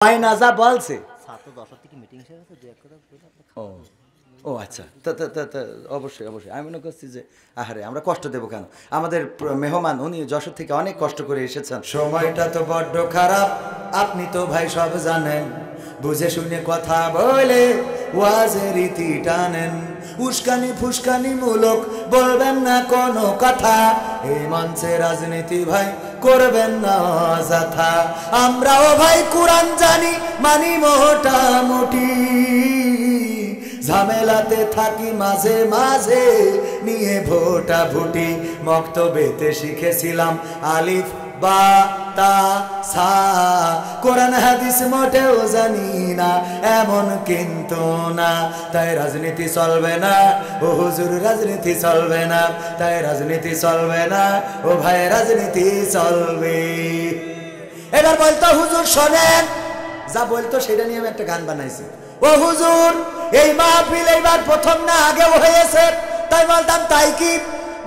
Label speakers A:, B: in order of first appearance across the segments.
A: আয়নাজা বলছে
B: ছাত্র 10 থেকে মিটিং শেষ হচ্ছে, দুই এক কথা বলে আপনি
A: ও ও আচ্ছা, তা অবশ্যই অবশ্যই আমি মনে করছি যে আহারে আমরা কষ্ট দেবো কেন। আমাদের মেহমান উনি যশোর থেকে অনেক কষ্ট করে এসেছেন। সময়টা তো বড্ড খারাপ, আপনি তো ভাই সব জানেন, বুঝে শুনে কথা বলে ওয়াজের রীতি টানেন। উস্কানি ফুস্কানি মূলক বলবেন না কোনো কথা, এই মঞ্চে রাজনীতি ভাই করবেন না অযথা। আমরাও ভাই কোরআন জানি মানি মোটামুটি, ঝামেলাতে থাকি মাঝে মাঝে নিয়ে ভোটা ভুটি। মক্তবেতে শিখেছিলাম আলিফ বা তা সা, কোরআন হাদিস মোটেও জানি না এমন কিন্তু না। তাই রাজনীতি চলবে না ও হুজুর, রাজনীতি চলবে না, তাই রাজনীতি চলবে না ও ভাই, রাজনীতি চলবে। এবার বলতো হুজুর শোনেন, যা বলতো সেটা নিয়ে আমি একটা গান বানাইছি। ও হুজুর এই মাহফিল এইবার প্রথম না আগেও হয়েছে, তাই বলতাম তাই কি?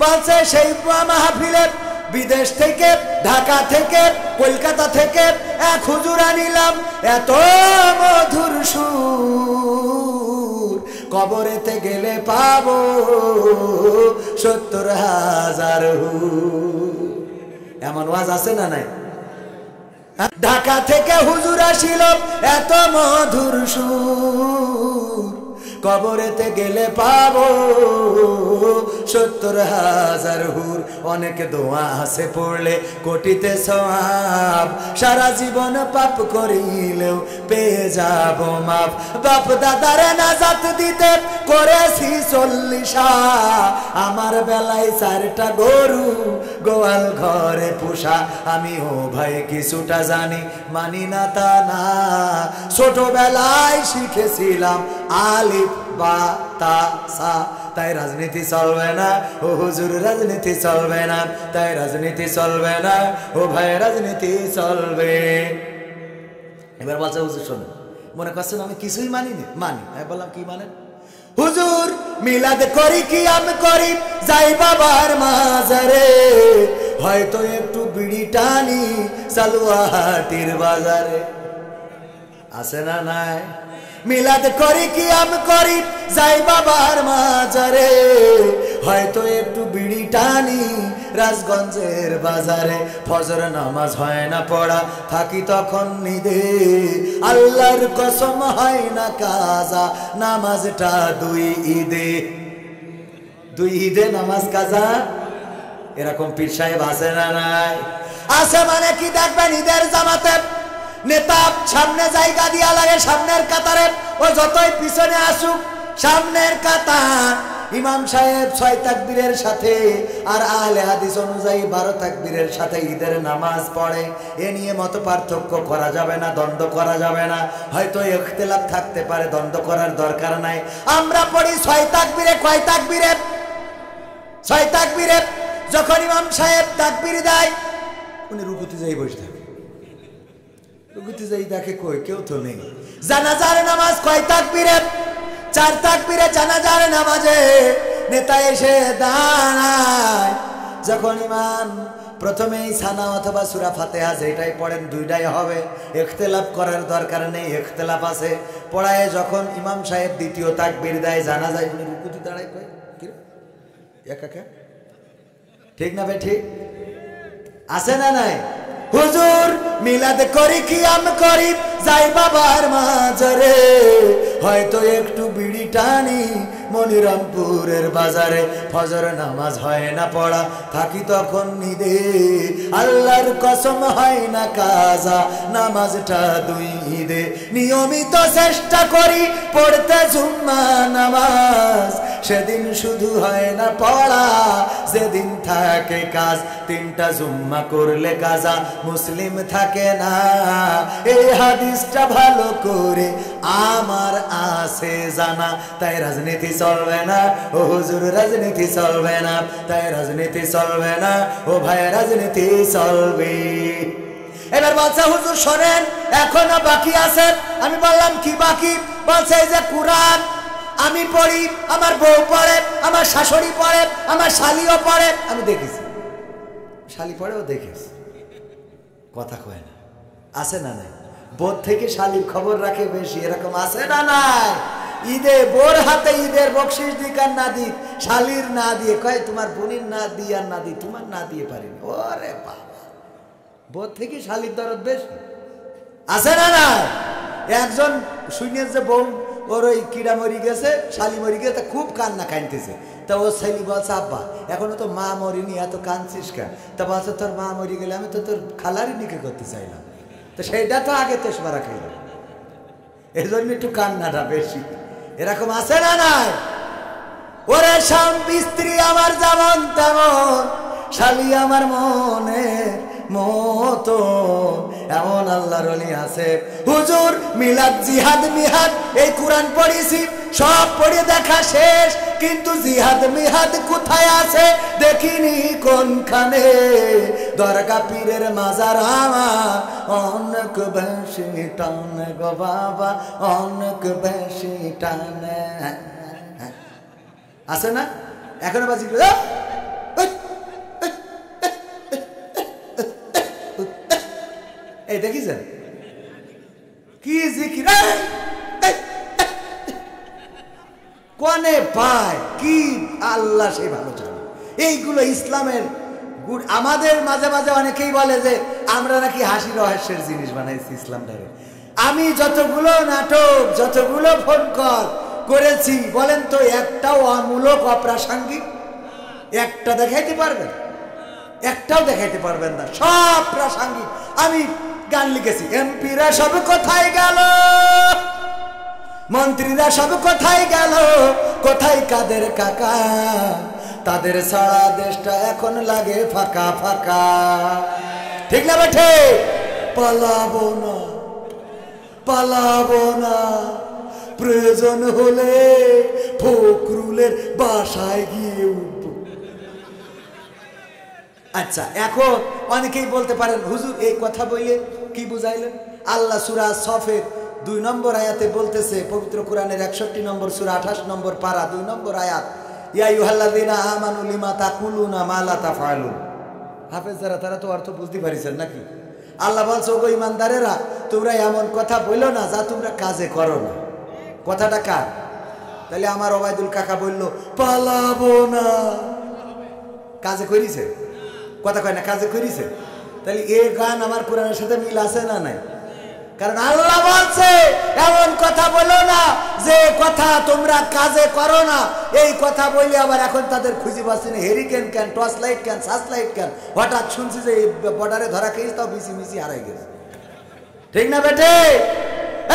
A: বলছে সেই মাহফিলে বিদেশ থেকে, ঢাকা থেকে, কলকাতা থেকে এক হুজুর আনিলাম, এত মধুর সুর কবরেতে গেলে পাবো ৭০,০০০ হুর। এমন ওয়াজ আছে না নাই? ঢাকা থেকে হুজুর আসিল, এত মধুর সুর কবরেতে গেলে পাবো ৭০,০০০ হুর। অনেক দোয়া আছে পড়লে কোটিতে সওয়াব, সারা জীবন পাপ করিলেও পেয়ে যাব মাপ। বাপ দাদারে নাজাত দিতে করেছি ৪০, আমার বেলায় ৪টা গরু গোয়াল ঘরে পোষা। আমি ও ভাই কিছুটা জানি মানি না তা না, ছোটবেলায় শিখেছিলাম আলিফ বা তা সা। তাই রাজনীতি চলবে না ও হুজুর, রাজনীতি চলবে না, তাই রাজনীতি চলবে না ও ভাই, রাজনীতি চলবে। এবার বলছে হুজুর শোনো, মনে করছেন আমি কিছুই মানি না? মানি। আমি বললাম কি মানেন? হুজুর মিলাদ করি কি আমি করি, যাই বাবার মাজারে, হয়তো একটু বিড়ি টানি সালুয়াহাটির বাজারে। আছে না নাই? মিলাদ করি কি আমি করি, যাই বাবার মাজারে, হয়তো একটু বিড়ি টানি রাজগঞ্জের বাজারে। ফজর নামাজ হয় না পড়া, থাকি তখন নিদে, আল্লাহর কসম হয় না কাজা নামাজটা 2 ঈদে। 2 ঈদে নামাজ কাজা। এরকম পীর সাহেব আছে না নাই? আছে। মানে কি দেখবেন ঈদের জামাতে নেতা সামনে জায়গা দিয়া লাগে সামনের কাতারে, ও যতই পিছনে আসুক সামনের কাতার। ইমাম সাহেব 6 তাকবীরের সাথে আর আহলে হাদিস অনুযায়ী 12 তাকবীরের সাথে ঈদের নামাজ পড়ে। এ নিয়ে মত পার্থক্য করা যাবে না, দ্বন্দ্ব করা যাবে না। হয়তো ইখতিলাফ থাকতে পারে, দ্বন্দ্ব করার দরকার নাই। আমরা পড়ি 6 তাকবীরে। কয় তাকবীরে? 6 তাকবীরে। যখন ইমাম সাহেব তাকবীর দেয়, উনি রুকুতে যাই বসে থাকে, রুকুতে যাই দেখে কই কেউ তো নেই। জানাজার নামাজ কয় তাকবীরে? 4 তাকবীরে জানাজার নামাজে নেতা এসে দাঁড়ায়। যখন ইমাম প্রথমেই সানা অথবা সূরা ফাতিহা যেটাই পড়েন, 2টাই হবে, ইখতিলাফ করার দরকার নেই। ইখতিলাফ আছে পড়ায় যখন ইমাম সাহেব দ্বিতীয় তাকবীর দেয় জানাজায়, উনি রুকুতে দাঁড়ায় কয় কি রে একা কে? ঠিক না ভাই? ঠিক আছে না নাই? হুজুর মিলাদ করি কি আমি করি, যাই বাবার মাজারে, হয়তো একটু বিড়ি টানি মনিরামপুরের বাজারে। ফজর নামাজ হয় না পড়া, থাকি তখন নিদে, আল্লাহর কসম হয় না কাজা নামাজটা 2 ঈদে। নিয়মিত চেষ্টা করি পড়তে জুম্মা নামাজ, সেদিন শুধু হয় না পড়া, যেদিন থাকে কাজ। 3টা জুম্মা করলে কাজা মুসলিম থাকে না, এই হাদিসটা ভালো করে আমার আছে জানা। তাই রাজনীতি চলবে না ও হুজুর, রাজনীতি চলবে না, তাই রাজনীতি চলবে না ও ভাই, রাজনীতি চলবে। এবার বলছে হুজুর শোনেন এখনো বাকি আছে। আমি বললাম কি বাকি? বলছে এই যে কোরআন আমি পড়ি, আমার বউ পড়ে, আমার শাশুড়ি পড়ে, আমার শালিও পড়ে। আমি দেখেছি শালি পড়েও দেখেছি, কথা কয় না। আছে না নাই? বোর থেকে শালির খবর রাখে বেশি, এরকম আছে না নাই? ঈদে বোর হাতে ঈদের বকশিস দিক আর না দিক, শালির না দিয়ে কয় তোমার বোনের না দিয়ে আর না দিই, তোমার না দিয়ে পারিনি। ওরে বাবা, বোর থেকে শালির দরদ বেশি আছে না না? একজন শুনে যে বউ ওর ওই কিড়া মরি গেছে, শালি মরি গেছে, তা খুব কান্না কানতেছে। তা ও ছেলে বলছে আব্বা এখনো তো মা মরিনি, এত কাঁদছিস কেন? তা বলছে তোর মা মরি গেলে আমি তো তোর খালারই নিকে করতে চাইলাম, তো সেইটা তো আগে তেসমারা খাইলাম, এই জন্য একটু কান্নাটা বেশি। এরকম আছে না নাই? ওরে স্বামী স্ত্রী আমার যেমন তেমন, শালি আমার মনে মতো, এমন আল্লাহর ওলি আছে। হুজুর মিলাদ জিহাদ মিহাদ এই কোরআন পড়েছি, সব পড়ে দেখা শেষ, কিন্তু জিহাদ মিহাদ কোথায় আছে দেখিনি কোনখানে। দরগা পীরের মাজার আমার অনেক বেশি টানে গো বাবা, অনেক বেশি টানে। আছে না? এখনো বাজি এই দেখিছেন কি জিকির কোনে পায় কি আল্লাহ সেই ভালো জানে। এইগুলো ইসলামের গুড। আমাদের মাঝে মাঝে অনেকেই বলে যে আমরা নাকি হাসি রহস্যের জিনিস বানাইছি ইসলামটাকে। আমি যতগুলো নাটক যতগুলো ফোন কল করেছি বলেন তো একটাও অমূলক অপ্রাসঙ্গিক একটা দেখাইতে পারবেন? একটাও দেখাইতে পারবেন না, সব প্রাসঙ্গিক। আমি গান লিখেছি, এমপিরা সব কোথায় গেল, মন্ত্রীরা সব কোথায় গেল, কোথায় কাদের কাকা, তাদের সারা দেশটা এখন লাগে ফাঁকা ফাঁকা। ঠিক না বেঠে? পালাবো না পালাবো না, প্রয়োজন হলে ফখরুলের বাসায় গিয়ে উঠবো। আচ্ছা, এখন অনেকেই বলতে পারেন হুজুর এই কথা বলে কি বুঝাইলেন? আল্লাহ সূরা সফের 2 নম্বর আয়াতে বলতেছে, পবিত্র কোরআনের 61 নম্বর সূরা 28 নম্বর পারা 2 নম্বর আয়াত, ইয়া আইয়ুহাল্লাযীনা আমানু লিমা তাকুলুনা মা লা তাফআলুন। হাফেজ যারা তারা তো অর্থ বুঝতে পারিছেন নাকি? আল্লাহ বলছে ওগো ঈমানদারেরা তোমরা এমন কথা বলো না যা তোমরা কাজে করো না। কথাটা কার? তাহলে আমার ওবায়দুল কাকা বললো পালাবো না, কাজে করিছে? কথা কয় না, কাজে করিছে? তাহলে এই গান আমার কোরআনের সাথে মিল আছে না নাই? কারণ আল্লাহ বলছে এমন কথা বলো না যে কথা তোমরা কাজে করো না। এই কথা বলে আবার এখন তাদের খুঁজে পাচ্ছি না, হেরিকেন কেন, টর্চ লাইট কেন, সার্চ লাইট কেন, হঠাৎ শুনছি যে এই বর্ডারে ধরা খেয়েছি তাও মিশি মিশি হারাই গেছে। ঠিক না বেটে?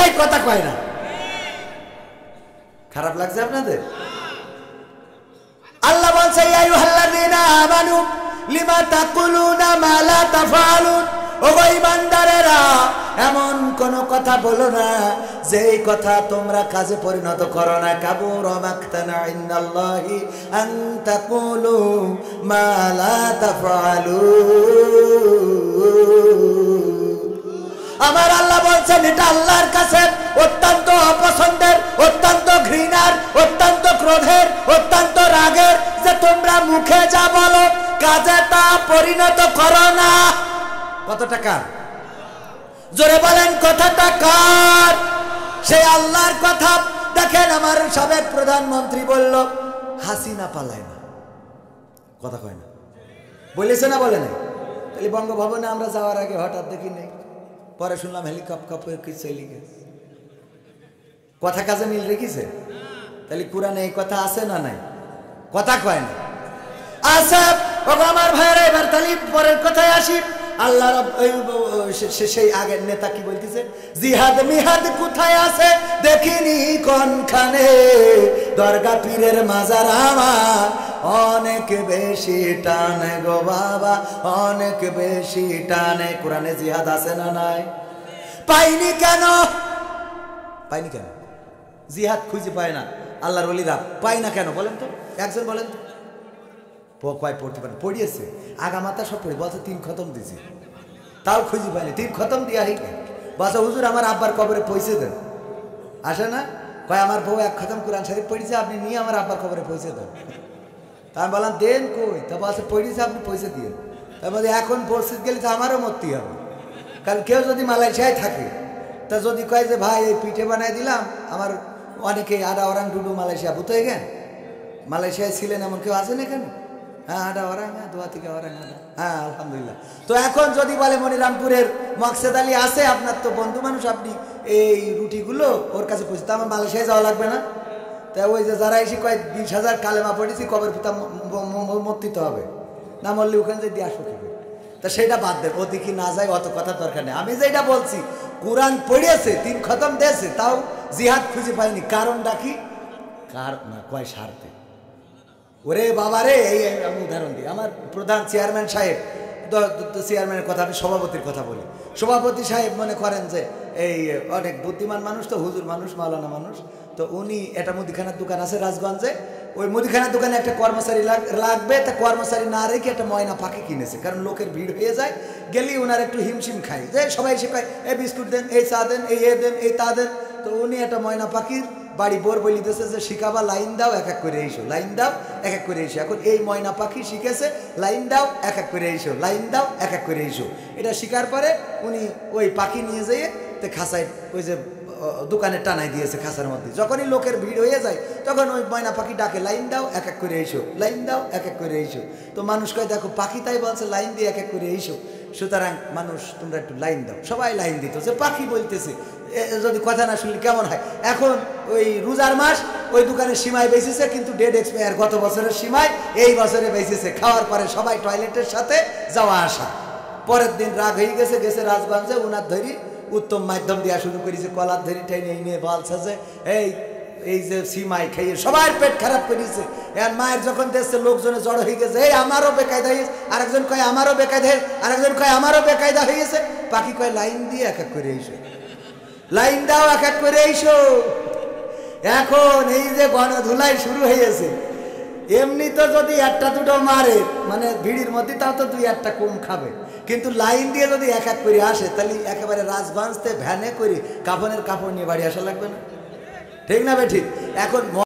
A: এই কথা কয় না? খারাপ লাগছে আপনাদের? আল্লাহ বলছে ইয়া আইয়ুহাল্লাযীনা আমানু লিমা তাকুলুনা মা লা তাফআলুন। ওগো ঈমানদারেরা এমন কোন কথা বলো না যেই কথা তোমরা কাজে পরিণত করো না। কাবুরা মাকতানা ইনদাল্লাহি আন তাকুলু মা লা তাফআলুন। আমার আল্লাহ বলছেন এটা আল্লাহর কাছে অত্যন্ত অপছন্দের, অত্যন্ত ঘৃণার, অত্যন্ত ক্রোধের, অত্যন্ত রাগের যে তোমরা মুখে যা বলো কাজে তা পরিণত করো না। কত টাকা? জোরে বলেন কথাটা কার? সেই আল্লাহর কথা। দেখেন আমার সাবেক প্রধানমন্ত্রী বলল হাসিনা পালায় না, কথা কয় না, বলেছে না বলে নাই? তাহলে বঙ্গভবনে আমরা যাওয়ার আগে হঠাৎ দেখি নেই, পরে শুনলাম হেলিকপ্টার চলে গেছে। কথা কাজে মিল রেখেছে? তাহলে কোরআনে এই কথা আছে না নাই? কথা কয় না? আছে। আমার ভাইয়েরা এবার তাহলে পরের কথায় আসি। আল্লাহ সেই আগের নেতা কি বলতেছে? জিহাদ মিহাদ কোথায় আছে দেখিনি কোনখানে, দরগা পীরের মাজার আমার অনেক বেশি টানে গো বাবা, অনেক বেশি টানে। কোরআনে জিহাদ আছে না নাই? পাইনি কেন? পাইনি কেন? জিহাদ খুঁজে পায় না আল্লাহর ওলিরা, পাই না কেন বলেন তো? একজন বলেন তো। কয় পড়তে পারেন? পড়িয়েছে আগামাতা সব পড়ি, বলছে 3 খতম দিয়েছি, তাও খুঁজে পাইনি। 3 খতম দিয়া হই বলছে হুজুর আমার আব্বার কবরে পৌঁছে দেন। আসে না? কয় আমার বউ 1 খতম কোরআন শরীফ পড়েছে, আপনি নিয়ে আমার আব্বার কবরে পৌঁছে দেন। তা আমি বললাম দেন কই? তা বলছে পড়েছে, আপনি পৌঁছে দিয়ে। তার মধ্যে এখন পরিস্থিতি গেলে তো আমারও মরতে হবে, কারণ কেউ যদি মালয়েশিয়ায় থাকে তা যদি কয় যে ভাই এই পিঠে বানাই দিলাম, আমার অনেকে আডা ওরাং ডুডু মালয়েশিয়া ভূত হয়ে গেন, মালয়েশিয়ায় ছিলেন এমন কেউ আছেন এখানে? হ্যাঁ আডা ওরাং, হ্যাঁ দোয়া থেকে ওরাং আডা, হ্যাঁ আলহামদুলিল্লাহ। তো এখন যদি বলে মনিরামপুরের মকসেদ আলী আছে, আপনার তো বন্ধু মানুষ, আপনি এই রুটিগুলো ওর কাছে পৌঁছে, তা আমার মালয়েশিয়ায় যাওয়া লাগবে না? তা ওই যে যারা এসে কয়েক 20,000 কালেমা পড়েছি কবর পিতা মর্তিতে হবে না, মরলে ওখানে যে দিয়ে আসো কি? তা সেটা বাদ দেন, ও দেখি না যায়, অত কথা দরকার নেই। আমি যেটা বলছি, কোরআন পড়িয়েছে, 3 খতম দিয়েছে, তাও জিহাদ খুঁজে পাইনি। কারণটা কি? না কয় স্বার্থে। ওরে বাবা রে, এই আমি উদাহরণ দিই, আমার প্রধান চেয়ারম্যান সাহেব, চেয়ারম্যানের কথা, আমি সভাপতির কথা বলি। সভাপতি সাহেব মনে করেন যে এই অনেক বুদ্ধিমান মানুষ, তো হুজুর মানুষ, মাওলানা মানুষ, তো উনি একটা মুদিখানার দোকান আছে রাজগঞ্জে, ওই মুদিখানার দোকানে একটা কর্মচারী লাগবে, তা কর্মচারী না রেখে একটা ময়না পাখি কিনেছে, কারণ লোকের ভিড় হয়ে যায়, গেলেই ওনার একটু হিমশিম খায়, যে সবাই এসে কয় এই বিস্কুট দেন, এই চা দেন, এই এ দেন, এই তা দেন। তো উনি একটা ময়না পাখির বাড়ি বোর বলিতেছে যে শিখাবা, লাইন দাও, এক এক করে এসো, লাইন দাও, এক এক করে এসো। এখন এই ময়না পাখি শিখেছে, লাইন দাও, এক এক করে এসো, লাইন দাও, এক এক করে এসো। এটা শিকার পরে উনি ওই পাখি নিয়ে যেয়ে তো খাঁচায় ওই যে দোকানে টানাই দিয়েছে খাঁচার মধ্যে। যখনই লোকের ভিড় হয়ে যায় তখন ওই ময়না পাখি ডাকে, লাইন দাও, এক এক করে এসো, লাইন দাও, এক এক করে এসো। তো মানুষ কয় দেখো পাখি তাই বলছে লাইন দিয়ে এক এক করে এসো, সুতরাং মানুষ তোমরা একটু লাইন দাও। সবাই লাইন দিত, যে পাখি বলতেছে, যদি কথা না শুনলে কেমন হয়। এখন ওই রোজার মাস ওই দোকানে সিমাই বেঁচেছে, কিন্তু ডেট এক্সপায়ার, গত বছরের সিমাই এই বছরে বেঁচেছে। খাওয়ার পরে সবাই টয়লেটের সাথে যাওয়া আসা। পরের দিন রাগ হয়ে গেছে, গেছে রাজগঞ্জে, উনার ধরি উত্তম মাধ্যম দেওয়া শুরু করেছে, কলার ধরি টেনে নিয়ে বলছে যে এই যে সিমাই খাইয়ে সবার পেট খারাপ করেছে। আর মায়ের যখন দেখছে লোকজনে জড়ো হয়ে গেছে, এই আমারও বেকায়দা হয়েছে, আরেকজন কয় আমারও বেকায়দা, আরেকজন কয় আমারও বেকায়দা হয়ে গেছে। পাখি কয় লাইন দিয়ে এক এক করে এসো, লাইন দাও, এক এক করে এসো। এখন এই যে গণধুলাই শুরু হয়েছে, এমনি তো যদি একটা দুটো মারে মানে ভিড়ির মধ্যে, তাও তো 2-1টা কম খাবে, কিন্তু লাইন দিয়ে যদি এক এক করে আসে, তাহলে একেবারে রাজগঞ্জতে ভ্যানে করে কাফনের কাপড় নিয়ে বাড়ি আসা লাগবে না? ঠিক না বে ঠিক? এখন